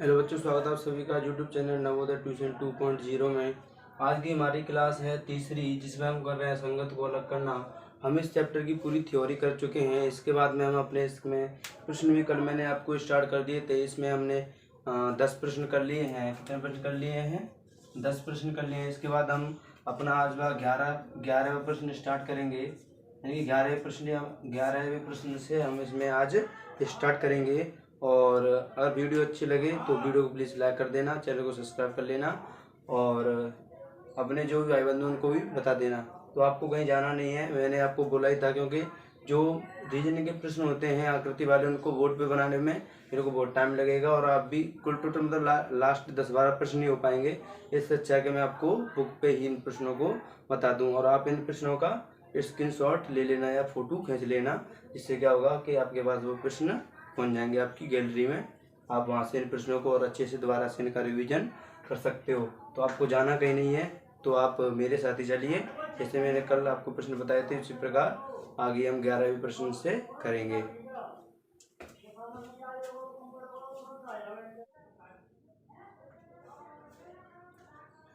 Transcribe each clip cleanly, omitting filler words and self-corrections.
Hello बच्चों, स्वागत है आप सभी का यूट्यूब चैनल नवोदय ट्यूशन 2.0 में। आज की हमारी क्लास है तीसरी, जिसमें हम कर रहे हैं संगत को अलग करना। हम इस चैप्टर की पूरी थ्योरी कर चुके हैं। इसके बाद में हम अपने इसमें प्रश्न भी कल मैंने आपको स्टार्ट कर दिए थे। इसमें हमने 10 प्रश्न कर लिए हैं। कितने प्रश्न कर लिए हैं? 10 प्रश्न कर लिए हैं। इसके बाद हम अपना आज का 11वां प्रश्न स्टार्ट करेंगे, यानी कि 11वें प्रश्न से हम इसमें आज स्टार्ट करेंगे। और अगर वीडियो अच्छी लगे तो वीडियो को प्लीज़ लाइक कर देना, चैनल को सब्सक्राइब कर लेना और अपने जो भी भाई बंधु उनको भी बता देना। तो आपको कहीं जाना नहीं है, मैंने आपको बोला ही था, क्योंकि जो रीजनिंग के प्रश्न होते हैं आकृति वाले, उनको बोर्ड पे बनाने में मेरे को बहुत टाइम लगेगा और आप भी कुल टोटल मतलब लास्ट 10-12 प्रश्न नहीं हो पाएंगे। इससे अच्छा है कि मैं आपको बुक पे ही इन प्रश्नों को बता दूँ और आप इन प्रश्नों का स्क्रीनशॉट ले लेना या फोटो खींच लेना। जिससे क्या होगा कि आपके पास वो प्रश्न पहुंच जाएंगे आपकी गैलरी में। आप वहां से इन प्रश्नों को और अच्छे से दोबारा से इनका रिवीजन कर सकते हो। तो आपको जाना कहीं नहीं है, तो आप मेरे साथ ही चलिए। जैसे मैंने कल आपको प्रश्न बताए थे, उसी प्रकार आगे हम 11वें प्रश्न से करेंगे।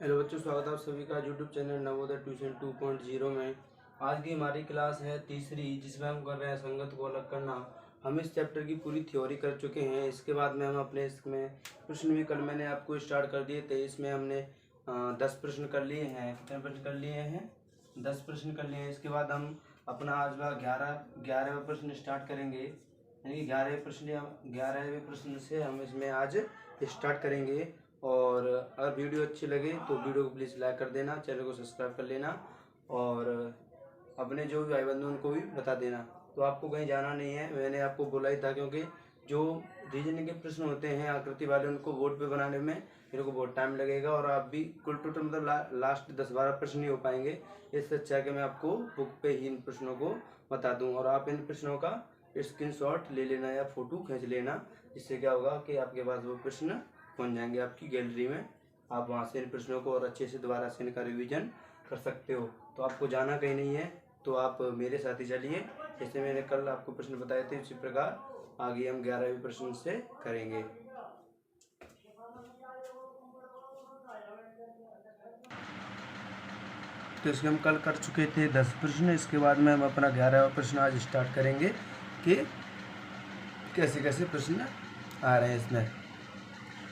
हेलो बच्चों, स्वागत है आप सभी का यूट्यूब चैनल नवोदय ट्यूशन 2.0 में। आज की हमारी क्लास है तीसरी, जिसमें हम कर रहे हैं संगत को अलग करना। हम इस चैप्टर की पूरी थ्योरी कर चुके हैं। इसके बाद में हम अपने इसमें प्रश्न भी कल मैंने आपको स्टार्ट कर दिए थे। इसमें हमने 10 प्रश्न कर लिए हैं। कितने प्रश्न कर लिए हैं? 10 प्रश्न कर लिए हैं। इसके बाद हम अपना आज का 11वां प्रश्न स्टार्ट करेंगे, यानी कि 11वें प्रश्न से हम इसमें आज स्टार्ट करेंगे। और अगर वीडियो अच्छी लगे तो वीडियो को प्लीज़ लाइक कर देना, चैनल को सब्सक्राइब कर लेना और अपने जो भी भाई बंधु उनको भी बता देना। तो आपको कहीं जाना नहीं है, मैंने आपको बोला ही था, क्योंकि जो रीजनिंग के प्रश्न होते हैं आकृति वाले, उनको बोर्ड पे बनाने में मेरे को बहुत टाइम लगेगा और आप भी कुल टोटल मतलब लास्ट 10-12 प्रश्न नहीं हो पाएंगे। इससे अच्छा है कि मैं आपको बुक पे ही इन प्रश्नों को बता दूँ और आप इन प्रश्नों का स्क्रीनशॉट ले लेना या फोटो खींच लेना। जिससे क्या होगा कि आपके पास वो प्रश्न पहुंच जाएंगे आपकी गैलरी में। आप वहां से इन प्रश्नों को और अच्छे से दोबारा से इनका रिवीजन कर सकते हो। तो आपको जाना कहीं नहीं है, तो आप मेरे साथ ही चलिए। जैसे मैंने कल आपको प्रश्न बताए थे, उसी प्रकार आगे हम 11वें प्रश्न से करेंगे। तो इसके हम कल कर चुके थे 10 प्रश्न। इसके बाद में हम अपना 11वां प्रश्न आज स्टार्ट करेंगे कि कैसे कैसे प्रश्न आ रहे हैं इसमें।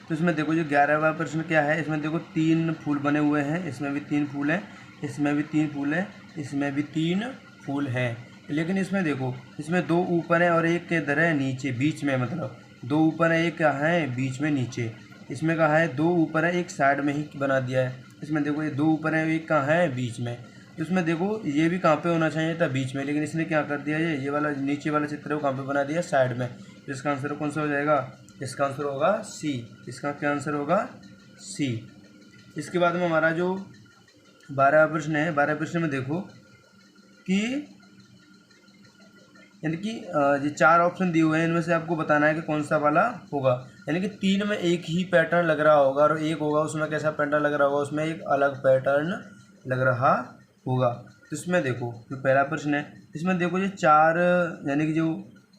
तो इसमें देखो, जो 11वां प्रश्न क्या है, इसमें देखो 3 फूल बने हुए हैं। इसमें भी 3 फूल हैं, इसमें भी 3 फूल हैं, इसमें भी 3 फूल हैं। लेकिन इसमें देखो, इसमें 2 ऊपर है और एक के इधर है नीचे, बीच में, मतलब 2 ऊपर है, एक कहाँ है बीच में नीचे। इसमें कहा है 2 ऊपर है, एक साइड में ही बना दिया है। इसमें देखो ये 2 ऊपर है, एक कहाँ है बीच में। तो इसमें देखो ये भी कहाँ पे होना चाहिए था, बीच में, लेकिन इसने क्या कर दिया, ये वाला नीचे वाला चित्र है वो कहाँ पे बना दिया, साइड में। तो इसका आंसर कौन सा हो जाएगा? इसका आंसर होगा सी। इसका क्या आंसर होगा? सी। इसके बाद में हमारा जो 12वां प्रश्न है, 12वें प्रश्न में देखो कि यानी कि ये 4 ऑप्शन दिए हुए हैं, इनमें से आपको बताना है कि कौन सा वाला होगा। यानी कि 3 में एक ही पैटर्न लग रहा होगा और एक होगा उसमें कैसा पैटर्न लग रहा होगा, उसमें एक अलग पैटर्न लग रहा होगा। तो इसमें देखो, जो पहला प्रश्न है, इसमें देखो ये 4, यानी कि जो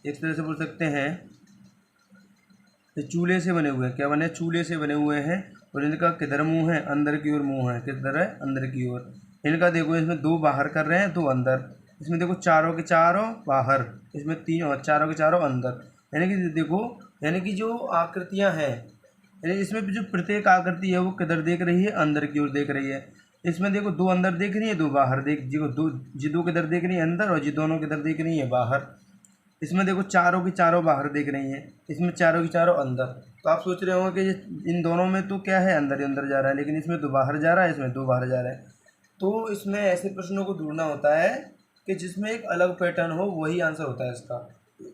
एक तरह से बोल सकते हैं ये चूल्हे से बने हुए हैं। क्या बने? चूल्हे से बने हुए हैं। और इनका किधर मुंह है? अंदर की ओर मुंह है। किधर है? अंदर की ओर। इनका देखो, इसमें 2 बाहर कर रहे हैं, 2 अंदर। इसमें देखो चारों के चारों बाहर, इसमें 3 और चारों के चारों अंदर। यानी कि देखो, यानी कि जो आकृतियां हैं, यानी इसमें जो प्रत्येक आकृति है वो किधर देख रही है? अंदर की ओर देख रही है। इसमें देखो 2 अंदर देख रही है, 2 बाहर देख, देखो 2 किधर देख रही है? अंदर, और जी दोनों किधर देख रही है? बाहर। इसमें देखो चारों की चारों बाहर देख रही हैं, इसमें चारों की चारों अंदर। तो आप सोच रहे होंगे कि इन दोनों में तो क्या है, अंदर ही अंदर जा रहा है, लेकिन इसमें 2 बाहर जा रहा है, इसमें 2 बाहर जा रहा है। तो इसमें ऐसे प्रश्नों को ढूंढना होता है कि जिसमें एक अलग पैटर्न हो, वही आंसर होता है इसका।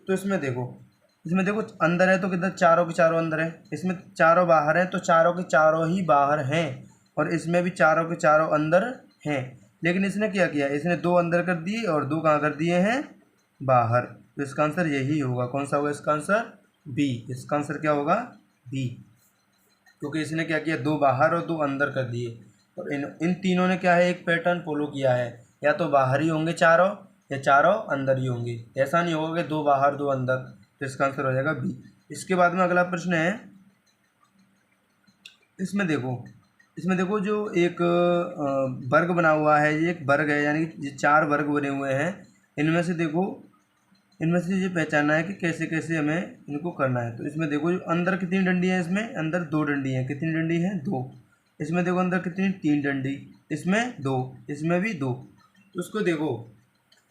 तो इसमें देखो अंदर है तो किधर? चारों के चारों अंदर है। इसमें चारों बाहर हैं तो चारों के चारों ही बाहर हैं, और इसमें भी चारों के चारों अंदर हैं। लेकिन इसने क्या किया, इसने 2 अंदर कर दिए और 2 कहाँ कर दिए हैं? बाहर। तो इसका आंसर यही होगा। कौन सा होगा इसका आंसर? बी। इसका आंसर क्या होगा? बी। क्योंकि इसने क्या किया, 2 बाहर और 2 अंदर कर दिए, और इन तीनों ने क्या है, एक पैटर्न फॉलो किया है। या तो बाहर ही होंगे चारों, या चारों अंदर ही होंगे। ऐसा नहीं होगा कि 2 बाहर 2 अंदर। तो इसका आंसर हो जाएगा बी। इसके बाद में अगला प्रश्न है इसमें देखो जो एक वर्ग बना हुआ है, ये एक वर्ग है, यानी कि 4 वर्ग बने हुए हैं। इनमें से देखो, इनमें से ये पहचानना है कि कैसे कैसे हमें इनको करना है। तो इसमें देखो जो अंदर कितनी डंडी है, इसमें अंदर 2 डंडी हैं। कितनी डंडी हैं? 2। इसमें देखो अंदर कितनी, 3 डंडी, इसमें 2, इसमें भी 2। तो उसको देखो,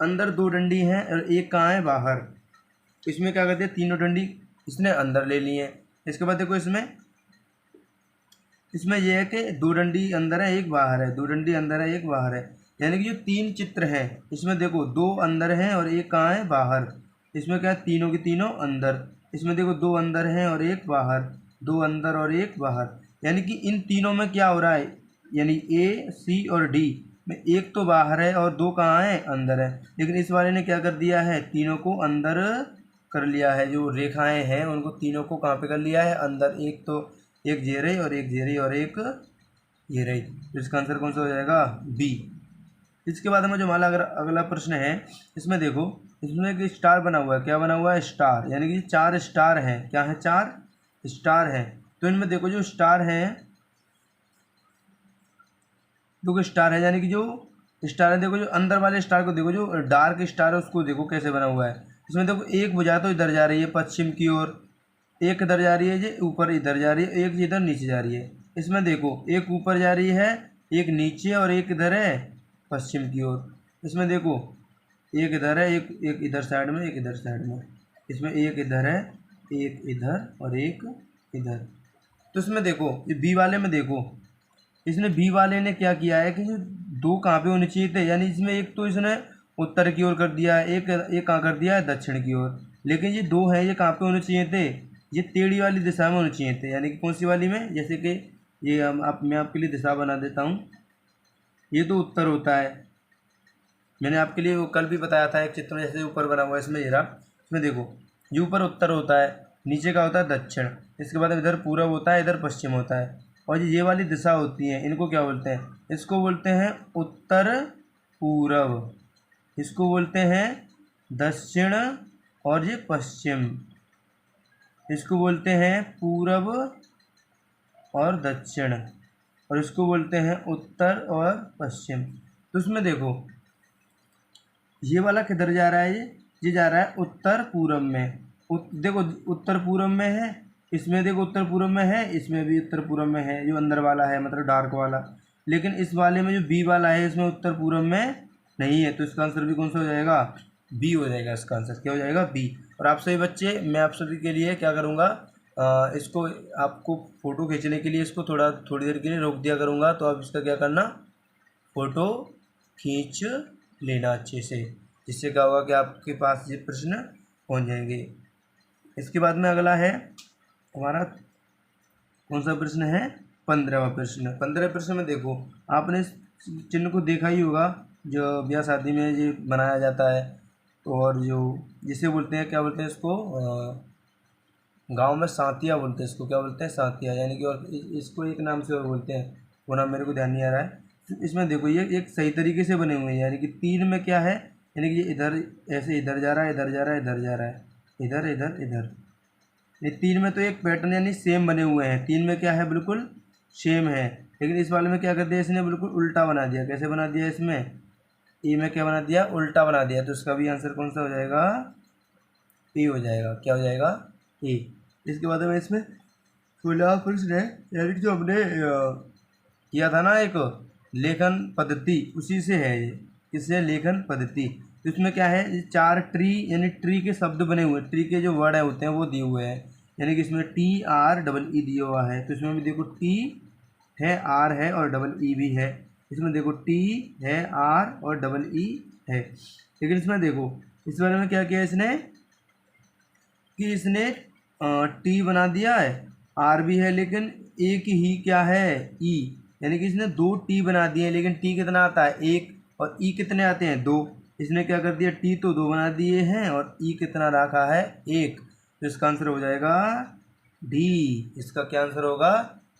अंदर 2 डंडी हैं और एक कहाँ है? बाहर। इसमें क्या करते हैं, तीनों डंडी इसने अंदर ले ली है। इसके बाद देखो इसमें यह है कि 2 डंडी अंदर है, एक बाहर है, 2 डंडी अंदर है, एक बाहर है। यानी कि जो 3 चित्र हैं इसमें देखो 2 अंदर हैं और एक कहाँ है? बाहर। इसमें क्या है? तीनों की तीनों अंदर। इसमें देखो 2 अंदर हैं और एक बाहर, 2 अंदर और एक बाहर। यानी कि इन तीनों में क्या हो रहा है, यानी ए, सी और डी में एक तो बाहर है और 2 कहाँ है? अंदर है। लेकिन इस वाले ने क्या कर दिया है? तीनों को अंदर कर लिया है। जो रेखाएं हैं उनको तीनों को कहाँ पे कर लिया है? अंदर। एक तो एक ये रही और एक ये रही और एक ये रही। तो इसका आंसर कौन सा हो जाएगा? बी। इसके बाद में जो हमारा अगला प्रश्न है, इसमें देखो, इसमें एक स्टार बना हुआ है। क्या बना हुआ है? स्टार। यानी कि 4 स्टार हैं। क्या है? 4 स्टार हैं। तो इनमें देखो जो स्टार हैं, देखो स्टार है, यानी कि जो स्टार है, देखो जो अंदर वाले स्टार को देखो, जो डार्क स्टार है उसको देखो कैसे बना हुआ है। इसमें देखो एक भुजा तो इधर जा रही है पश्चिम की ओर, एक इधर जा रही है, ये ऊपर इधर जा रही है, एक इधर नीचे जा रही है। इसमें देखो एक ऊपर जा रही है, एक नीचे, और एक इधर है पश्चिम की ओर। इसमें देखो एक इधर है, एक इधर साइड में, एक इधर साइड में। इसमें एक इधर है, एक इधर और एक इधर। तो इसमें देखो ये बी वाले में देखो, इसने बी वाले ने क्या किया है कि जो 2 कहाँ पे होने चाहिए थे, यानी इसमें एक तो इसने उत्तर की ओर कर दिया है, एक कहाँ कर दिया है? दक्षिण की ओर। लेकिन ये 2 हैं, ये कहाँ पे होने चाहिए थे? ये टेढ़ी वाली दिशा में होने चाहिए थे। यानी कि कौन सी वाली में? जैसे कि ये मैं आपके लिए दिशा बना देता हूँ। ये तो उत्तर होता है, मैंने आपके लिए वो कल भी बताया था एक चित्र जैसे ऊपर बना हुआ है। इसमें ये रहा, इसमें देखो ये ऊपर उत्तर होता है, नीचे का होता है दक्षिण, इसके बाद इधर पूरब होता है, इधर पश्चिम होता है। और ये वाली दिशा होती है, इनको क्या बोलते हैं? इसको बोलते हैं उत्तर पूरब, इसको बोलते हैं दक्षिण, और ये पश्चिम, इसको बोलते हैं पूरब और दक्षिण, और इसको बोलते हैं उत्तर और पश्चिम। तो इसमें देखो ये वाला किधर जा रहा है? ये जा रहा है उत्तर पूरब में। देखो उत्तर पूरब में है, इसमें देखो उत्तर पूरब में है, इसमें भी उत्तर पूरब में है, जो अंदर वाला है मतलब डार्क वाला। लेकिन इस वाले में जो बी वाला है, इसमें उत्तर पूरब में नहीं है। तो इसका आंसर भी कौन सा हो जाएगा? बी हो जाएगा। इसका आंसर क्या हो जाएगा? बी। और आप सभी बच्चे, मैं आप सभी के लिए क्या करूँगा, इसको आपको फ़ोटो खींचने के लिए इसको थोड़ी देर के लिए रोक दिया करूँगा। तो आप इसका क्या करना, फ़ोटो खींच लेना अच्छे से, जिससे क्या होगा कि आपके पास ये प्रश्न पहुंच जाएंगे। इसके बाद में अगला है हमारा कौन सा प्रश्न है? 15वां प्रश्न। 15वें प्रश्न में देखो, आपने इस चिन्ह को देखा ही होगा, जो ब्याह शादी में ये बनाया जाता है। तो और जो जिसे बोलते हैं, क्या बोलते हैं इसको, गांव में सांतिया बोलते हैं इसको। क्या बोलते हैं? सांतिया। यानी कि और इसको एक नाम से और बोलते हैं, वो नाम मेरे को ध्यान नहीं आ रहा है। इसमें देखो ये एक सही तरीके से बने हुए हैं, यानी कि 3 में क्या है, यानी कि ये इधर ऐसे इधर जा रहा है, इधर जा रहा है, इधर जा रहा है, इधर इधर इधर। ये 3 में तो एक पैटर्न यानी सेम बने हुए हैं, 3 में क्या है? बिल्कुल सेम है। लेकिन इस वाले में क्या कर दिया इसने? बिल्कुल उल्टा बना दिया। कैसे बना दिया? इसमें ए में क्या बना दिया? उल्टा बना दिया। तो इसका भी आंसर कौन सा हो जाएगा? ए हो जाएगा। क्या हो जाएगा? ए। इसके बाद में इसमें 16वां प्रश्न है, यानी कि जो हमने किया था ना एक लेखन पद्धति, उसी से है ये। इससे लेखन पद्धति। तो इसमें क्या है, 4 ट्री यानी ट्री के शब्द बने हुए, ट्री के जो वर्ड होते हैं वो दिए हुए हैं। यानी कि इसमें TREE दिया हुआ है। तो इसमें भी देखो टी है, आर है और डबल ई भी है। इसमें देखो टी है, आर और डबल ई है। लेकिन इसमें देखो इस बारे में क्या किया इसने कि इसने टी बना दिया है, आर भी है, लेकिन एक ही क्या है? ई। यानी कि इसने 2 टी बना दिए, लेकिन टी कितना आता है? 1, और ई कितने आते हैं? 2। इसने क्या कर दिया? टी तो 2 बना दिए हैं और ई कितना रखा है? 1। तो इसका आंसर हो जाएगा डी। इसका क्या आंसर होगा?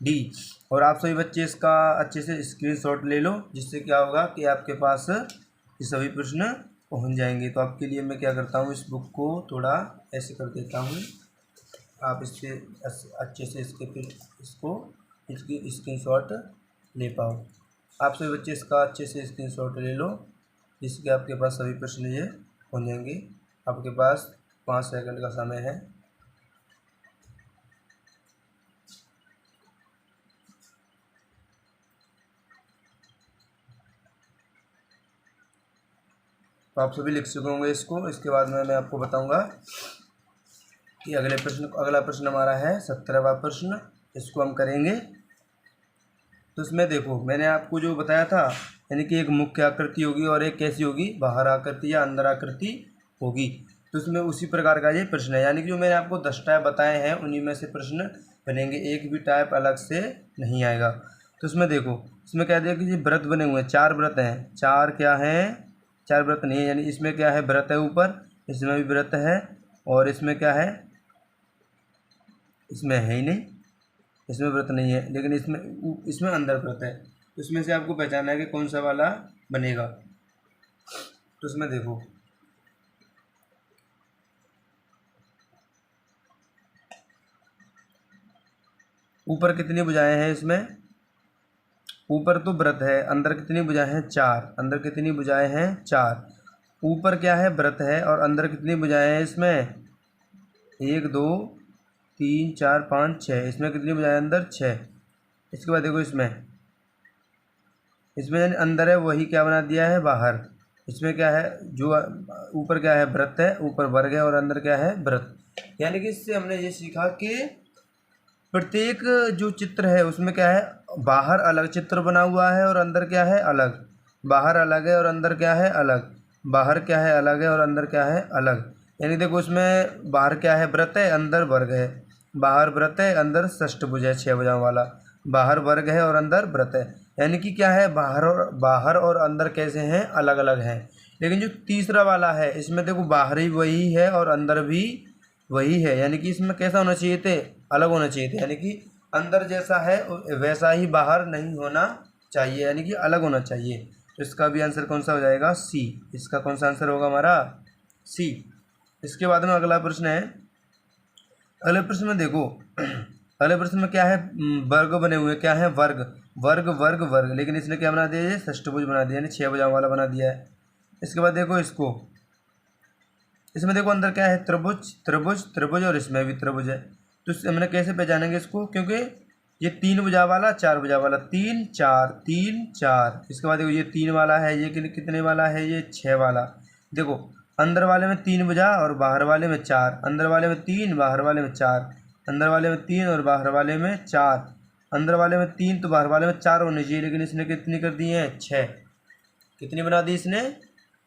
डी। और आप सभी बच्चे इसका अच्छे से स्क्रीनशॉट ले लो, जिससे क्या होगा कि आपके पास ये सभी प्रश्न पहुंच जाएंगे। तो आपके लिए मैं क्या करता हूँ, इस बुक को थोड़ा ऐसे कर देता हूँ, आप इससे अच्छे से इसको इसकी स्क्रीनशॉट ले पाओ। आप सभी बच्चे इसका अच्छे से स्क्रीनशॉट ले लो, जिसके आपके पास सभी प्रश्न ये हो जाएंगे। आपके पास 5 सेकंड का समय है। तो आप सभी लिख चुके होंगे इसको। इसके बाद में मैं आपको बताऊंगा कि अगला प्रश्न हमारा है 17वां प्रश्न। इसको हम करेंगे। तो इसमें देखो, मैंने आपको जो बताया था, यानी कि एक मुख्य आकृति होगी और एक कैसी होगी, बाहर आकृति या अंदर आकृति होगी। तो इसमें उसी प्रकार का ये प्रश्न है, यानी कि जो मैंने आपको 10 टाइप बताए हैं उन्हीं में से प्रश्न बनेंगे, एक भी टाइप अलग से नहीं आएगा। तो इसमें देखो, इसमें क्या दिया कि ये व्रत बने हुए हैं, 4 व्रत हैं। 4 क्या हैं? 4 व्रत नहीं है, यानी इसमें क्या है, व्रत है ऊपर, इसमें भी व्रत है, और इसमें क्या है, इसमें है ही नहीं, इसमें व्रत नहीं है, लेकिन इसमें अंदर व्रत है। तो इसमें से आपको पहचानना है कि कौन सा वाला बनेगा। तो इसमें देखो, ऊपर कितनी भुजाएं हैं इसमें? ऊपर तो व्रत है, अंदर कितनी भुजाएं हैं? 4। अंदर कितनी भुजाएं हैं? 4। ऊपर क्या है, व्रत है, और अंदर कितनी भुजाएं हैं इसमें? 1 2 3 4 5 6। इसमें कितनी भुजाएं अंदर? 6। इसके बाद देखो, इसमें यानी अंदर है वही क्या बना दिया है, बाहर। इसमें क्या है, जो ऊपर क्या है, व्रत है, ऊपर वर्ग है, और अंदर क्या है, व्रत। यानी कि इससे हमने ये सीखा कि प्रत्येक जो चित्र है उसमें क्या है, बाहर अलग चित्र बना हुआ है और अंदर क्या है, अलग। बाहर अलग है और अंदर क्या है, अलग। बाहर क्या है, अलग है, और अंदर क्या है, अलग। यानी देखो, इसमें बाहर क्या है, व्रत है, अंदर वर्ग है। बाहर व्रत है, अंदर षष्ठभुज है, 6 भुजाओं वाला। बाहर वर्ग है और अंदर व्रत है। यानी कि क्या है, बाहर और अंदर कैसे हैं, अलग अलग हैं। लेकिन जो तीसरा वाला है, इसमें देखो, बाहर ही वही है और अंदर भी वही है। यानी कि इसमें कैसा होना चाहिए थे, अलग होना चाहिए थे। यानी कि अंदर जैसा है वैसा ही बाहर नहीं होना चाहिए, यानी कि अलग होना चाहिए। तो इसका भी आंसर कौन सा हो जाएगा? सी। इसका कौन सा आंसर होगा हमारा? सी। इसके बाद में अगला प्रश्न है। अगले प्रश्न में देखो, अगले प्रश्न में क्या है, वर्ग बने हुए, क्या है, वर्ग वर्ग वर्ग वर्ग। लेकिन इसने क्या बना दिया, ये षष्ठभुज बना दिया, यानी 6 भुजाओं वाला बना दिया है। इसके बाद देखो, इसमें देखो, अंदर क्या है, त्रिभुज त्रिभुज त्रिभुज, और इसमें भी त्रिभुज है। तो हमने कैसे पहचानेंगे इसको, क्योंकि ये 3 भुजा वाला, 4 भुजा वाला, 3 4 3 4। इसके बाद देखो, ये 3 वाला है, ये कितने वाला है, ये 6 वाला। देखो, अंदर वाले में 3 भुजा और बाहर वाले में 4। अंदर वाले में 3, बाहर वाले में 4। अंदर वाले में 3 और बाहर वाले में 4। अंदर वाले में 3 तो बाहर वाले में 4 होने चाहिए, लेकिन इसने कितनी कर दी है, 6। कितनी बना दी इसने?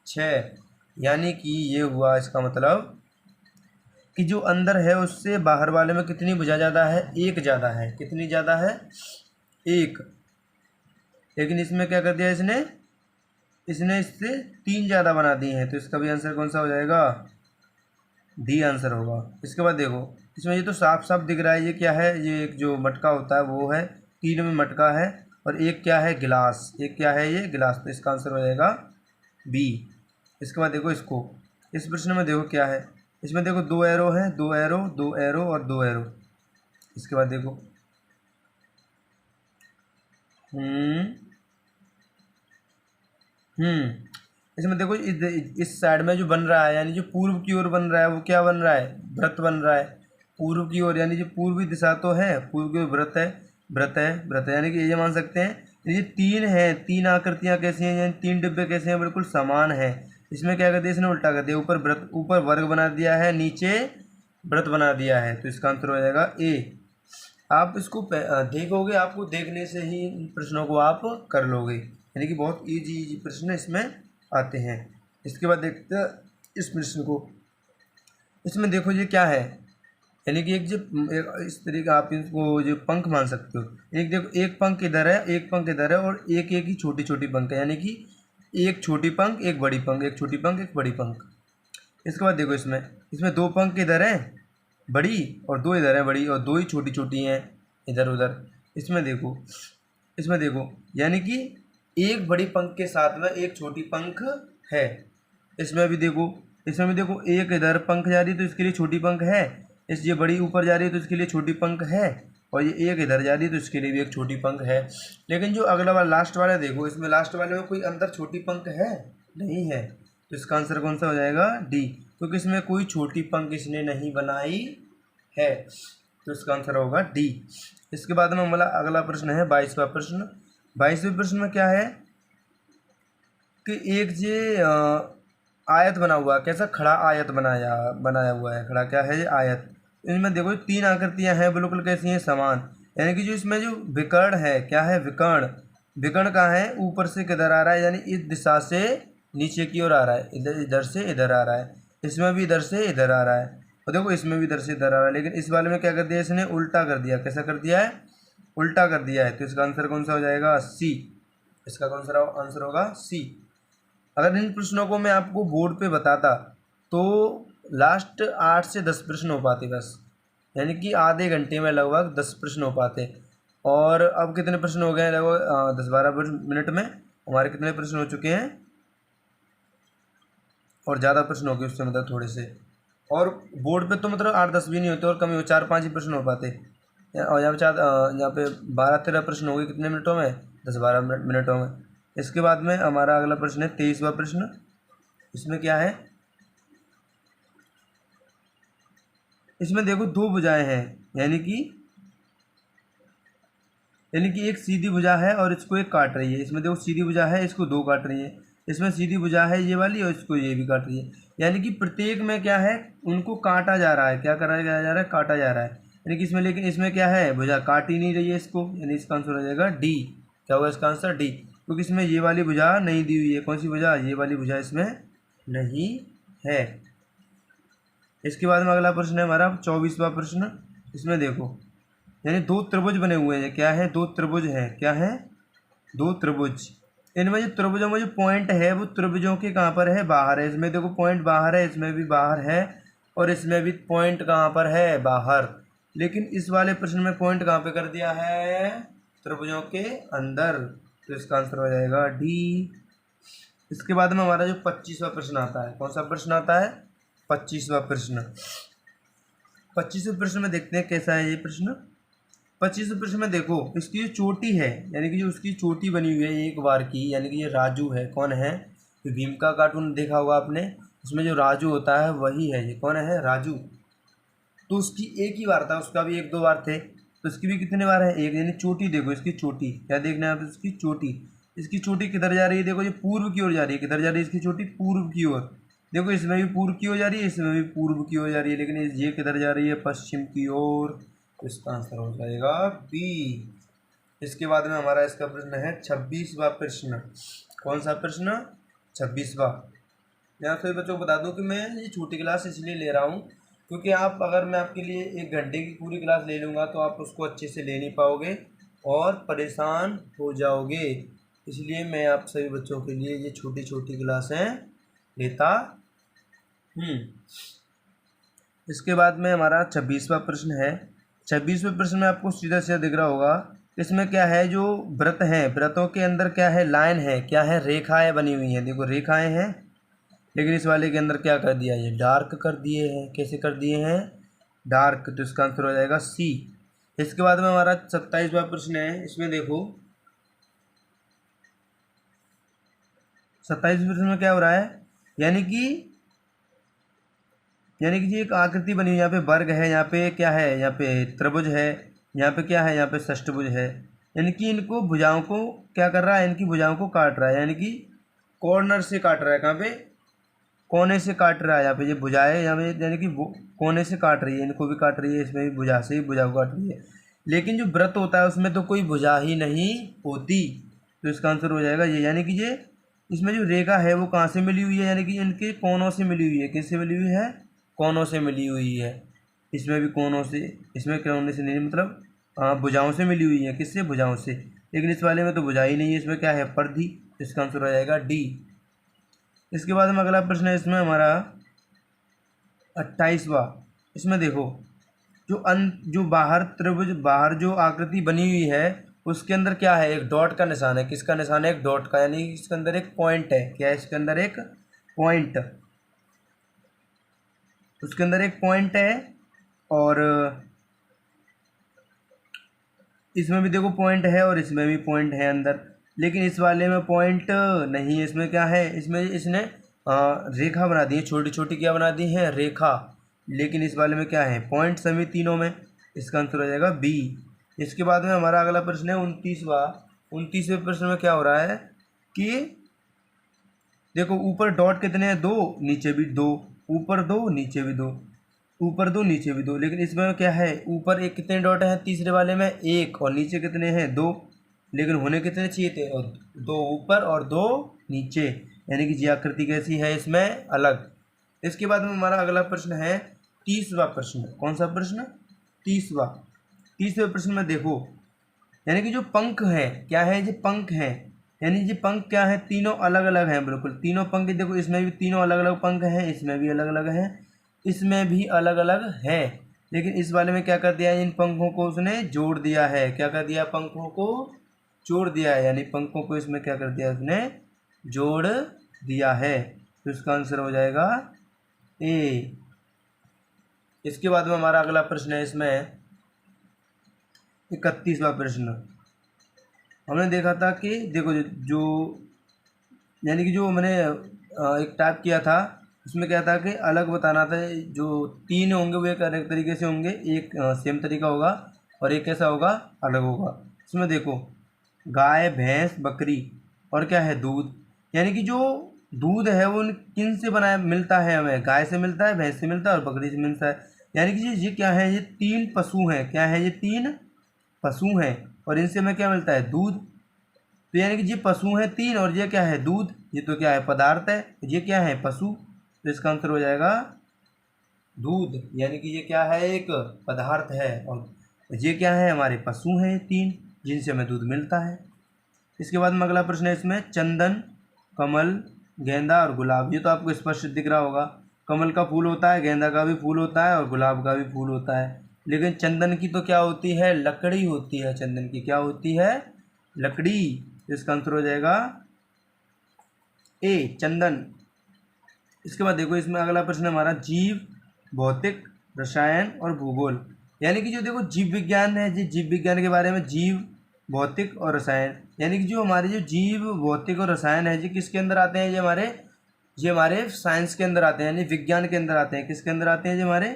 6। यानी कि ये हुआ इसका मतलब कि जो अंदर है उससे बाहर वाले में कितनी भुजा ज़्यादा है, 1 ज़्यादा है। कितनी ज़्यादा है? 1। लेकिन इसमें क्या कर दिया इसने इससे 3 ज़्यादा बना दिए हैं। तो इसका भी आंसर कौन सा हो जाएगा? डी आंसर होगा। इसके बाद देखो, इसमें ये तो साफ साफ दिख रहा है, ये क्या है, ये एक जो मटका होता है वो है, 3 में मटका है, और एक क्या है, गिलास। एक क्या है, ये गिलास। तो इसका आंसर हो जाएगा बी। इसके बाद देखो, इस प्रश्न में देखो क्या है, इसमें देखो 2 एरो हैं, 2 एरो 2 एरो और 2 एरो। इसके बाद देखो, इसमें देखो, इस साइड में जो बन रहा है, यानी जो पूर्व की ओर बन रहा है, वो क्या बन रहा है, व्रत बन रहा है। पूर्व की ओर, यानी जो पूर्वी दिशा तो है, पूर्व की ओर व्रत है, व्रत है, व्रत है। यानी कि ये मान सकते हैं ये 3 हैं, 3 आकृतियाँ कैसी हैं, यानी 3 डिब्बे कैसे हैं, बिल्कुल समान है। इसमें क्या कर दिया इसने, उल्टा कर दिया, ऊपर वर्ग बना दिया है, नीचे व्रत बना दिया है। तो इसका आंसर हो जाएगा ए। आप इसको देखोगे, आपको देखने से ही इन प्रश्नों को आप कर लोगे, यानी कि बहुत इजी प्रश्न इसमें आते हैं। इसके बाद देखते हैं इस प्रश्न को। इसमें देखो, ये क्या है, यानी कि इस तरीके आप इसको जो पंख मान सकते हो। एक देखो, एक पंख इधर है, एक पंख इधर है, और एक ही छोटी छोटी पंख है, यानी कि एक छोटी पंख एक बड़ी पंख, एक छोटी पंख एक बड़ी पंख। इसके बाद देखो, इसमें 2 पंख इधर है बड़ी, और 2 इधर है बड़ी, और 2 ही छोटी छोटी हैं इधर उधर। इसमें देखो, यानी कि एक बड़ी पंख के साथ में एक छोटी पंख है। इसमें भी देखो, एक इधर पंख जा रही है तो इसके लिए छोटी पंख है, ये बड़ी ऊपर जा रही है तो इसके लिए छोटी पंख है। और ये एक इधर जा रही है, तो इसके लिए भी एक छोटी पंख है। लेकिन जो अगला वाला लास्ट वाला देखो, इसमें लास्ट वाले में कोई अंदर छोटी पंख है नहीं है, तो इसका आंसर कौन सा हो जाएगा? डी, क्योंकि इसमें कोई छोटी पंख इसने नहीं बनाई है, तो इसका आंसर होगा डी। इसके बाद में हमारा अगला प्रश्न है 22वां प्रश्न। 22वें प्रश्न में क्या है कि एक ये आयत बना हुआ, कैसा खड़ा आयत बनाया हुआ है। खड़ा क्या है? ये आयत। इनमें देखो 3 आकृतियां हैं, बिल्कुल कैसी हैं? समान। यानी कि जो इसमें जो विकर्ण है, क्या है? विकर्ण। विकर्ण कहाँ है? ऊपर से किधर आ रहा है, यानी इस दिशा से नीचे की ओर आ रहा है, इधर से इधर आ रहा है। इसमें भी इधर से इधर आ रहा है, और देखो इसमें भी इधर से इधर आ रहा है। लेकिन इस वाले में क्या कर दिया इसने? उल्टा कर दिया। कैसा कर दिया है? उल्टा कर दिया है। तो इसका आंसर कौन सा हो जाएगा? सी। इसका कौन सा आंसर होगा? सी। अगर इन प्रश्नों को मैं आपको बोर्ड पे बताता तो लास्ट 8 से 10 प्रश्न हो पाते बस, यानी कि आधे घंटे में लगभग 10 प्रश्न हो पाते। और अब कितने प्रश्न हो गए हैं? लगभग 10-12 मिनट में हमारे कितने प्रश्न हो चुके हैं? और ज़्यादा प्रश्न हो गए उससे, मतलब थोड़े से। और बोर्ड पे तो मतलब 8-10 भी नहीं होते, और कम ही 4-5 ही प्रश्न हो पाते। और यहाँ पे 12-13 प्रश्न हो गए कितने मिनटों में? 10-12 मिनटों में। इसके बाद में हमारा अगला प्रश्न है 23वां प्रश्न। इसमें क्या है? इसमें देखो 2 भुजाएं हैं, यानी कि एक सीधी भुजा है और इसको एक काट रही है। इसमें देखो सीधी भुजा है, इसको 2 काट रही है। इसमें सीधी भुजा है ये वाली, और इसको ये भी काट रही है। यानी कि प्रत्येक में क्या है? उनको काटा जा रहा है। क्या कराया जा रहा है? काटा जा रहा है। यानी कि इसमें, लेकिन इसमें क्या है? भुजा काट ही नहीं रही है इसको, यानी इसका आंसर हो जाएगा डी। क्या होगा इसका आंसर? डी, क्योंकि इसमें ये वाली भुजा नहीं दी हुई है। कौन सी भुजा? ये वाली भुजा इसमें नहीं है। इसके बाद में अगला प्रश्न है हमारा 24वां प्रश्न। इसमें देखो, यानी 2 त्रिभुज बने हुए हैं। क्या है? 2 त्रिभुज हैं। क्या है? 2 त्रिभुज। इनमें जो त्रिभुजों में जो पॉइंट है वो त्रिभुजों के कहाँ पर है? बाहर है। इसमें देखो पॉइंट बाहर है, इसमें भी बाहर है, और इसमें भी पॉइंट कहाँ पर है? बाहर। लेकिन इस वाले प्रश्न में पॉइंट कहाँ पे कर दिया है? त्रिभुजों के अंदर, तो इसका आंसर हो जाएगा डी। इसके बाद में हमारा जो 25वां प्रश्न आता है, कौन सा प्रश्न आता है? 25वां प्रश्न। 25वें प्रश्न में देखते हैं कैसा है ये प्रश्न। 25वें प्रश्न में देखो, इसकी जो चोटी है, यानी कि जो उसकी चोटी बनी हुई है एक बार की, यानी कि ये राजू है। कौन है? तो भीम का कार्टून देखा होगा आपने, उसमें जो राजू होता है वही है ये। कौन है? राजू। तो उसकी एक ही बार था, उसका भी 1-2 बार थे, तो इसकी भी कितने बार है? एक। यानी चोटी देखो, इसकी चोटी क्या देखना है आप? इसकी चोटी। इसकी चोटी किधर जा रही है? देखो ये पूर्व की ओर जा रही है। किधर जा रही है इसकी चोटी? पूर्व की ओर। देखो इसमें भी पूर्व की ओर जा रही है, इसमें भी पूर्व की ओर जा रही है, लेकिन ये किधर जा रही है? पश्चिम की ओर। तो इसका आंसर हो जाएगा बी। इसके बाद में हमारा इसका प्रश्न है 26वां प्रश्न। कौन सा प्रश्न? 26वां। मैं आप सभी बच्चों को बता दूं कि मैं ये छोटी क्लास इसलिए ले रहा हूँ क्योंकि अगर मैं आपके लिए 1 घंटे की पूरी क्लास ले लूँगा तो आप उसको अच्छे से ले नहीं पाओगे और परेशान हो जाओगे। इसलिए मैं आप सभी बच्चों के लिए ये छोटी छोटी क्लासें लेता हूँ। इसके बाद में हमारा 26वां प्रश्न है। 26वें प्रश्न में आपको सीधा सीधा दिख रहा होगा, इसमें क्या है? जो व्रत हैं, व्रतों के अंदर क्या है? लाइन है। क्या है? रेखाएं बनी हुई हैं। देखो रेखाएं हैं, लेकिन इस वाले के अंदर क्या कर दिया? ये डार्क कर दिए हैं। कैसे कर दिए हैं? डार्क। तो इसका आंसर हो जाएगा सी। इसके बाद में हमारा 27वां प्रश्न है। इसमें देखो 27वें प्रश्न में क्या हो रहा है? यानी कि ये एक आकृति बनी हुई है। यहाँ पे वर्ग है, यहाँ पे क्या है? यहाँ पे त्रिभुज है, यहाँ पे क्या है? यहाँ पे षष्ठभुज है। यानी कि इनको भुजाओं को क्या कर रहा है? इनकी भुजाओं को काट रहा है, यानी कि कॉर्नर से काट रहा है। कहाँ पे? कोने से काट रहा है। यहाँ पे ये भुजाएं, यहाँ पे यानी कि कोने से काट रही है, इनको भी काट रही है, इसमें भी भुजा से ही भुजा को काट रही है। लेकिन जो व्रत होता है उसमें तो कोई भुजा ही नहीं होती, तो इसका आंसर हो जाएगा ये। यानी कि ये इसमें जो रेखा है वो कहाँ से मिली हुई है? यानी कि इनके कोनों से मिली हुई है। किससे मिली हुई है? कोनों से मिली हुई है। इसमें भी कोनों से, इसमें कोने से नहीं, मतलब भुजाओं से मिली हुई है। किससे? भुजाओं से। लेकिन इस वाले में तो भुजा ही नहीं है, इसमें क्या है? परिधि। इसका आंसर हो जाएगा डी। इसके बाद में अगला प्रश्न है इसमें हमारा 28वां। इसमें देखो जो बाहर त्रिभुज, बाहर जो आकृति बनी हुई है उसके अंदर क्या है? एक डॉट का निशान है। किसका निशान है? एक डॉट का, यानी इसके अंदर एक पॉइंट है। क्या है? इसके अंदर एक पॉइंट, उसके अंदर एक पॉइंट है। और इसमें भी देखो पॉइंट है और इसमें भी पॉइंट है अंदर, लेकिन इस वाले में पॉइंट नहीं है। इसमें क्या है, इसमें इसने रेखा बना दी है, छोटी छोटी क्या बना दी है, रेखा। लेकिन इस वाले में क्या है, पॉइंट सभी तीनों में। इसका आंसर हो जाएगा बी। इसके बाद में हमारा अगला प्रश्न है 29वां। 29वें प्रश्न में क्या हो रहा है कि देखो ऊपर डॉट कितने हैं, 2, नीचे भी 2, ऊपर 2 नीचे भी 2, ऊपर 2 नीचे भी 2। लेकिन इसमें क्या है, ऊपर एक कितने डॉट हैं तीसरे वाले में, 1, और नीचे कितने हैं, 2। लेकिन होने कितने चाहिए थे, और 2 ऊपर और 2 नीचे, यानी कि जी आकृति कैसी है इसमें, अलग। इसके बाद में हमारा अगला प्रश्न है 30वां प्रश्न। कौन सा प्रश्न, 30वां। 30वें प्रश्न में देखो, यानी कि जो पंख है, क्या है, ये पंख है, यानी ये पंख क्या है, तीनों अलग अलग हैं, बिल्कुल तीनों पंख। देखो इसमें भी तीनों अलग अलग पंख हैं, इसमें भी अलग अलग हैं, इसमें भी अलग अलग है। लेकिन इस वाले में क्या कर दिया है, इन पंखों को उसने जोड़ दिया है। क्या कर दिया, पंखों को जोड़ दिया है, यानी पंखों को इसमें क्या कर दिया, उसने जोड़ दिया है। तो इसका आंसर हो जाएगा ए। इसके बाद में हमारा अगला प्रश्न है इसमें 31वां प्रश्न। हमने देखा था कि देखो जो यानी कि जो मैंने एक टाइप किया था, उसमें क्या था कि अलग बताना था। जो 3 होंगे वो एक अलग तरीके से होंगे, एक सेम तरीका होगा, और एक कैसा होगा, अलग होगा। इसमें देखो गाय, भैंस, बकरी, और क्या है, दूध। यानी कि जो दूध है वो किन से बनाया मिलता है, हमें गाय से मिलता है, भैंस से मिलता है, और बकरी से मिलता है। यानी कि ये क्या है, ये 3 पशु हैं। क्या है, ये 3 पशु हैं, और इनसे हमें क्या मिलता है, दूध। तो यानी कि ये पशु हैं 3, और ये क्या है, दूध। ये तो क्या है, पदार्थ है, ये क्या है, पशु। तो इसका आंसर हो जाएगा दूध। यानी कि ये क्या है, एक पदार्थ है, और ये क्या है, हमारे पशु हैं 3, जिनसे हमें दूध मिलता है। इसके बाद में अगला प्रश्न है इसमें चंदन, कमल, गेंदा और गुलाब। ये तो आपको स्पष्ट दिख रहा होगा, कमल का फूल होता है, गेंदा का भी फूल होता है, और गुलाब का भी फूल होता है। लेकिन चंदन की तो क्या होती है, लकड़ी होती है। चंदन की क्या होती है, लकड़ी। इसका आंसर हो जाएगा ए, चंदन। इसके बाद देखो इसमें अगला प्रश्न हमारा जीव, भौतिक, रसायन और भूगोल। यानी कि जो देखो जीव विज्ञान है, जी जीव विज्ञान के बारे में, जीव, भौतिक और रसायन। यानी कि जो हमारे जो जीव, भौतिक और रसायन है, जी किसके अंदर आते हैं, ये हमारे साइंस के अंदर आते हैं, यानी विज्ञान के अंदर आते हैं। किसके अंदर आते हैं, जो हमारे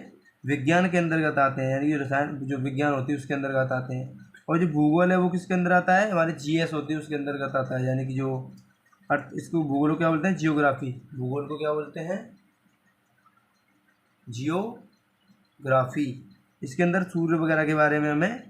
विज्ञान के अंतर्गत आते हैं, यानी कि रसायन जो विज्ञान होती है उसके अंतर्गत आते हैं। और जो भूगोल है वो किसके अंदर आता है, हमारे जीएस होती है उसके अंतर्गत आता है। यानी कि जो अर्थ, इसको भूगोल को क्या बोलते हैं, जियोग्राफी। भूगोल को क्या बोलते हैं, जियोग्राफी। इसके अंदर सूर्य वगैरह के बारे में हमें,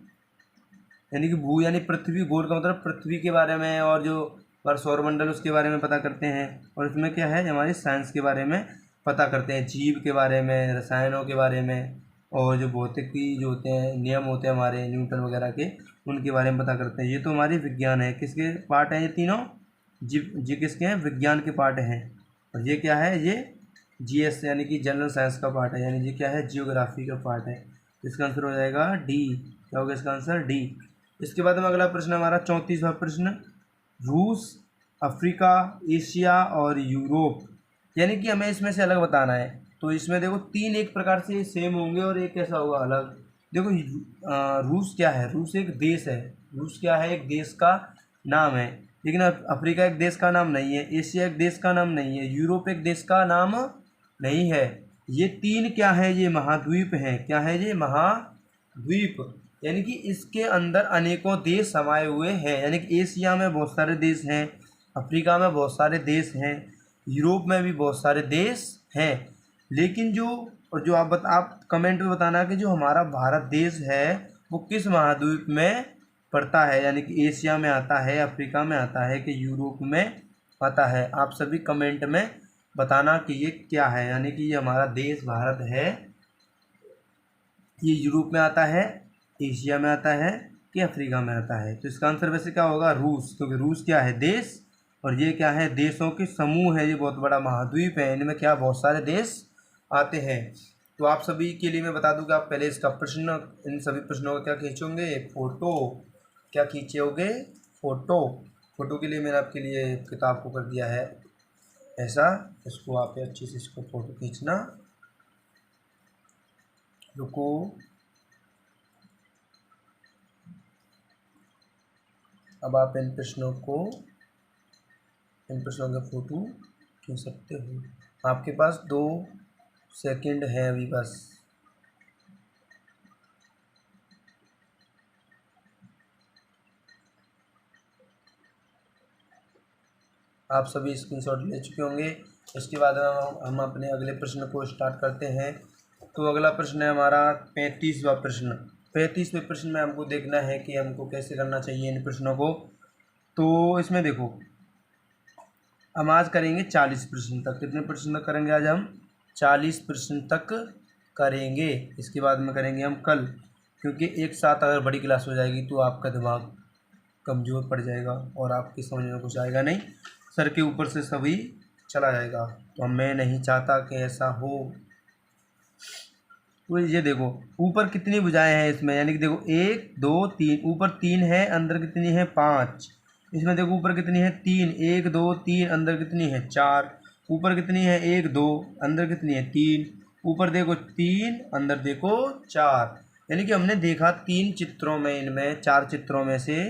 यानी कि भू यानी पृथ्वी, गोल का मतलब पृथ्वी के बारे में, और जो हमारा सौरमंडल उसके बारे में पता करते हैं। और इसमें क्या है, हमारी साइंस के बारे में पता करते हैं, जीव के बारे में, रसायनों के बारे में, और जो भौतिकी जो होते हैं, नियम होते हैं हमारे न्यूटन वगैरह के, उनके बारे में पता करते हैं। ये तो हमारी विज्ञान है, किसके पार्ट हैं ये तीनों, जी किसके हैं, विज्ञान के पार्ट हैं। और ये क्या है, ये जीएस यानी कि जनरल साइंस का पार्ट है, यानी ये क्या है, जियोग्राफी का पार्ट है। इसका आंसर हो जाएगा डी। क्या होगा इसका आंसर, डी। इसके बाद में अगला प्रश्न हमारा 34वां प्रश्न, रूस, अफ्रीका, एशिया और यूरोप। यानी कि हमें इसमें से अलग बताना है। तो इसमें देखो 3 एक प्रकार से सेम होंगे और एक कैसा होगा, अलग। देखो रूस क्या है, रूस एक देश है। रूस क्या है, एक देश का नाम है। लेकिन अफ्रीका एक देश का नाम नहीं है, एशिया एक देश का नाम नहीं है, यूरोप एक देश का नाम नहीं है। ये 3 क्या है, ये महाद्वीप हैं। क्या है, ये महाद्वीप। यानी कि इसके अंदर अनेकों देश समाये हुए हैं। यानी कि एशिया में बहुत सारे देश हैं, अफ्रीका में बहुत सारे देश हैं, यूरोप में भी बहुत सारे देश हैं। लेकिन जो, और जो आप कमेंट में बताना कि जो हमारा भारत देश है वो किस महाद्वीप में पड़ता है, यानी कि एशिया में आता है, अफ्रीका में आता है, कि यूरोप में आता है। आप सभी कमेंट में बताना कि ये क्या है, यानी कि ये हमारा देश भारत है, ये यूरोप में आता है, एशिया में आता है, कि अफ्रीका में आता है। तो इसका आंसर वैसे क्या होगा, रूस। क्योंकि रूस क्या है, देश, और ये क्या है, देशों के समूह है। ये बहुत बड़ा महाद्वीप है, इनमें क्या बहुत सारे देश आते हैं। तो आप सभी के लिए मैं बता दूं कि आप पहले इसका प्रश्न, इन सभी प्रश्नों का क्या खींचोगे, फोटो। क्या खींचोगे, फोटो। फोटो के लिए मैंने आपके लिए किताब को कर दिया है ऐसा, इसको आप अच्छे से इसको फोटो खींचना। रुको, अब आप इन प्रश्नों का फोटो खींच सकते हो। आपके पास 2 सेकंड है अभी बस। आप सभी स्क्रीनशॉट ले चुके होंगे। इसके बाद हम अपने अगले प्रश्न को स्टार्ट करते हैं। तो अगला प्रश्न है हमारा 35वां प्रश्न। 35वें प्रश्न में हमको देखना है कि हमको कैसे करना चाहिए इन प्रश्नों को। तो इसमें देखो, हम आज करेंगे 40 प्रश्न तक। कितने प्रश्न तक करेंगे आज हम? 40 प्रश्न तक करेंगे। इसके बाद में करेंगे हम कल, क्योंकि एक साथ अगर बड़ी क्लास हो जाएगी तो आपका दिमाग कमज़ोर पड़ जाएगा और आपकी समझ में कुछ आएगा नहीं, सर के ऊपर से सभी चला जाएगा। तो मैं नहीं चाहता कि ऐसा हो। तो ये देखो ऊपर कितनी भुजाएं हैं इसमें, यानी कि देखो 1 2 3, ऊपर 3 है, अंदर कितनी है 5। इसमें देखो ऊपर कितनी है 3, 1 2 3, अंदर कितनी है 4। ऊपर कितनी है 1 2, अंदर कितनी है 3। ऊपर देखो 3, अंदर देखो 4। यानी कि हमने देखा 3 चित्रों में, इनमें 4 चित्रों में से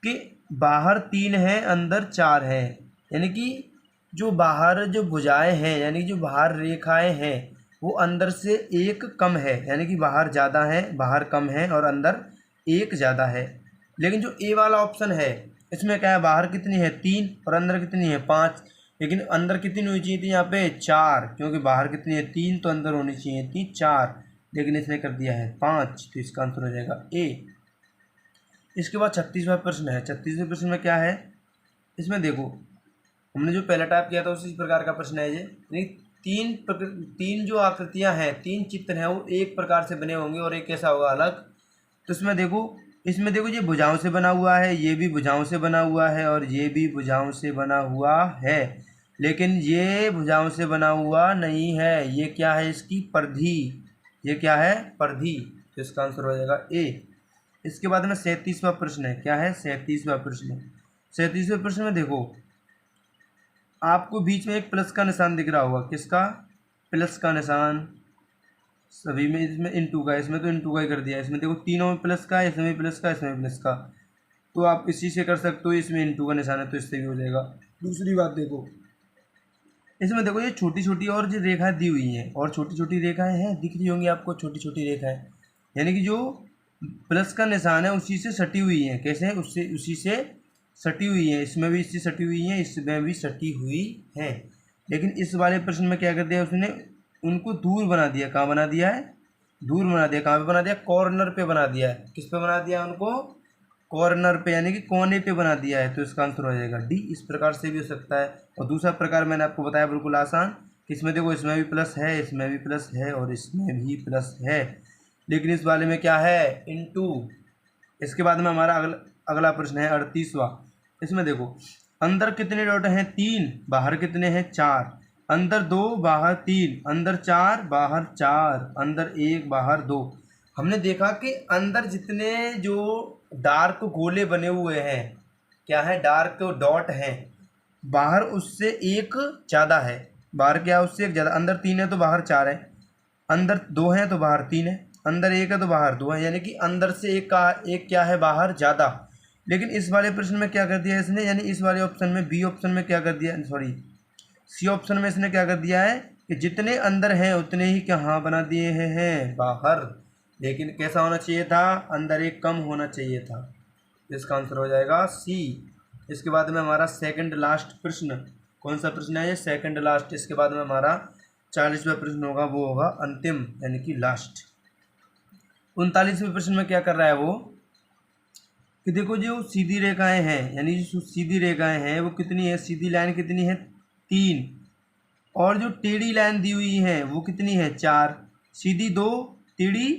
कि बाहर 3 है, अंदर 4 है। यानी कि जो बाहर जो भुजाएं हैं, यानी जो बाहर रेखाएं हैं, वो अंदर से 1 कम है। यानी कि बाहर ज़्यादा है, बाहर कम है और अंदर 1 ज़्यादा है। लेकिन जो ए वाला ऑप्शन है, इसमें क्या है, बाहर कितनी है 3 और अंदर कितनी है 5। लेकिन अंदर कितनी होनी चाहिए थी यहाँ पे 4, क्योंकि बाहर कितनी है 3 तो अंदर होनी चाहिए थी 4, लेकिन इसने कर दिया है 5। तो इसका आंसर हो जाएगा ए। इसके बाद 36वां प्रश्न है। 36वें प्रश्न में क्या है, इसमें देखो हमने जो पहला टाइप किया था उसी प्रकार का प्रश्न है ये। तीन जो आकृतियां हैं, 3 चित्र हैं, वो एक प्रकार से बने होंगे और एक कैसा होगा अलग। तो इसमें देखो ये भुजाओं से बना हुआ है, ये भी भुजाओं से बना हुआ है और ये भी भुजाओं से बना हुआ है। लेकिन ये भुजाओं से बना हुआ नहीं है, ये क्या है, इसकी परिधि। ये क्या है, परिधि। तो इसका आंसर हो जाएगा ए। इसके बाद में 37वां प्रश्न है। क्या है 37वां प्रश्न? 37वें प्रश्न में देखो आपको बीच में एक प्लस का निशान दिख रहा होगा। किसका? प्लस का निशान। सभी में इसमें इनटू का, इसमें तो इनटू का ही कर दिया। इसमें देखो तीनों में प्लस का है, इसमें भी प्लस का, इसमें भी प्लस का। तो आप इसी से कर सकते हो, इसमें इनटू का निशान है तो इससे भी हो जाएगा। दूसरी बात देखो, इसमें देखो ये छोटी छोटी और जो रेखाएं दी हुई हैं, और छोटी छोटी रेखाएं हैं, दिख रही होंगी आपको छोटी छोटी रेखाएं, यानी कि जो प्लस का निशान है उसी से सटी हुई है। कैसे है, उससे उसी से सटी हुई है। इसमें भी इससे सटी हुई है, इसमें भी सटी हुई है। लेकिन इस वाले प्रश्न में क्या कर दिया उसने, उनको दूर बना दिया। कहाँ बना दिया है? दूर बना दिया। कहाँ पे बना दिया? कॉर्नर पे बना दिया है। किस पे बना दिया उनको? कॉर्नर पे, यानी कि कोने पे बना दिया है। तो इसका आंसर हो जाएगा डी। इस प्रकार से भी हो सकता है। और दूसरा प्रकार मैंने आपको बताया बिल्कुल आसान, कि इसमें देखो इसमें भी प्लस है, इसमें भी प्लस है और इसमें भी प्लस है, लेकिन इस वाले में क्या है, इनटू। इसके बाद में हमारा अगला प्रश्न है 38वां। इसमें देखो अंदर कितने डॉट हैं 3, बाहर कितने हैं 4। अंदर 2 बाहर 3, अंदर 4 बाहर 4, अंदर 1 बाहर 2। हमने देखा कि अंदर जितने जो डार्क गोले बने हुए हैं, क्या है, डार्क डॉट हैं, बाहर उससे 1 ज़्यादा है। बाहर क्या है, उससे 1 ज़्यादा। अंदर 3 है तो बाहर 4 है, अंदर 2 है तो बाहर 3 है, अंदर 1 है तो बाहर 2 है, यानी कि अंदर से एक क्या है, बाहर ज़्यादा। लेकिन इस वाले प्रश्न में क्या कर दिया इसने, यानी इस वाले ऑप्शन में, बी ऑप्शन में क्या कर दिया, सॉरी सी ऑप्शन में इसने क्या कर दिया है कि जितने अंदर हैं उतने ही कहाँ बना दिए हैं, बाहर। लेकिन कैसा होना चाहिए था, अंदर 1 कम होना चाहिए था। इसका आंसर हो जाएगा सी। इसके बाद में हमारा सेकंड लास्ट प्रश्न, कौन सा प्रश्न है ये, सेकंड लास्ट। इसके बाद में हमारा 40वां प्रश्न होगा, वो होगा अंतिम, यानी कि लास्ट। 39वें प्रश्न में क्या कर रहा है वो, कि देखो जो सीधी रेखाएं हैं, यानी जो सीधी रेखाएं हैं वो कितनी है, सीधी लाइन कितनी है 3, और जो टेढ़ी लाइन दी हुई है वो कितनी है 4। सीधी 2, टेढ़ी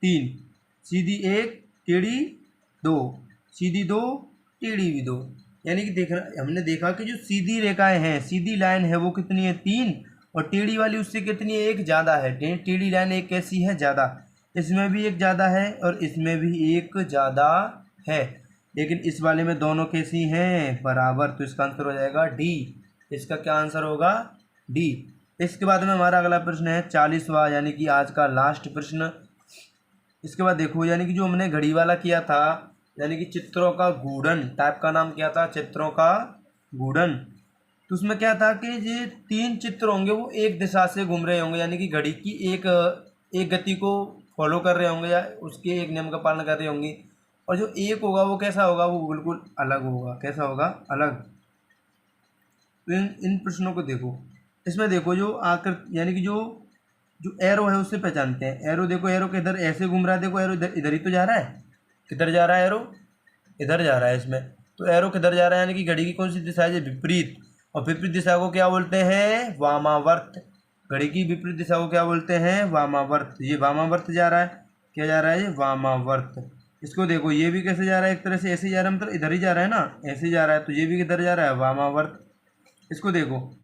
3, सीधी 1, टेढ़ी 2, सीधी 2, टेढ़ी भी 2। यानी कि हमने देखा कि जो सीधी रेखाएं हैं, सीधी लाइन है वो कितनी है 3, और टेढ़ी वाली उससे कितनी है 1 ज़्यादा है। टेढ़ी लाइन एक कैसी है, ज़्यादा। इसमें भी 1 ज़्यादा है और इसमें भी 1 ज़्यादा है, लेकिन इस वाले में दोनों कैसी हैं, बराबर। तो इसका आंसर हो जाएगा डी। इसका क्या आंसर होगा, डी। इसके बाद में हमारा अगला प्रश्न है 40वां, यानी कि आज का लास्ट प्रश्न। इसके बाद देखो, यानी कि जो हमने घड़ी वाला किया था यानी कि चित्रों का गूढ़न टाइप का नाम क्या था, चित्रों का गूढ़न। तो उसमें क्या था कि ये 3 चित्र होंगे वो एक दिशा से घूम रहे होंगे, यानी कि घड़ी की एक गति को फॉलो कर रहे होंगे या उसके एक नियम का पालन कर रहे होंगे। और जो एक होगा वो कैसा होगा, वो बिल्कुल अलग होगा। कैसा होगा, अलग। तो इन प्रश्नों को देखो, इसमें देखो जो आकर यानी कि जो जो एरो है उससे पहचानते हैं। एरो देखो, एरो किधर ऐसे घूम रहा है, देखो एरो इधर इधर ही तो जा रहा है। किधर जा रहा है एरो, इधर जा रहा है इसमें। तो एरो किधर जा रहा है, यानी कि घड़ी की कौन सी दिशा है, विपरीत। और विपरीत दिशा को क्या बोलते हैं, वामावर्त। घड़ी की विपरीत दिशा को क्या बोलते हैं, वामावर्त। ये वामावर्त जा रहा है, क्या जा रहा है, ये वामावर्त। इसको देखो, ये भी कैसे जा रहा है, एक तरह से ऐसे जा रहा है, मतलब इधर ही जा रहा है ना, ऐसे जा रहा है। तो ये भी किधर जा रहा है, वामावर्त। इसको देखो,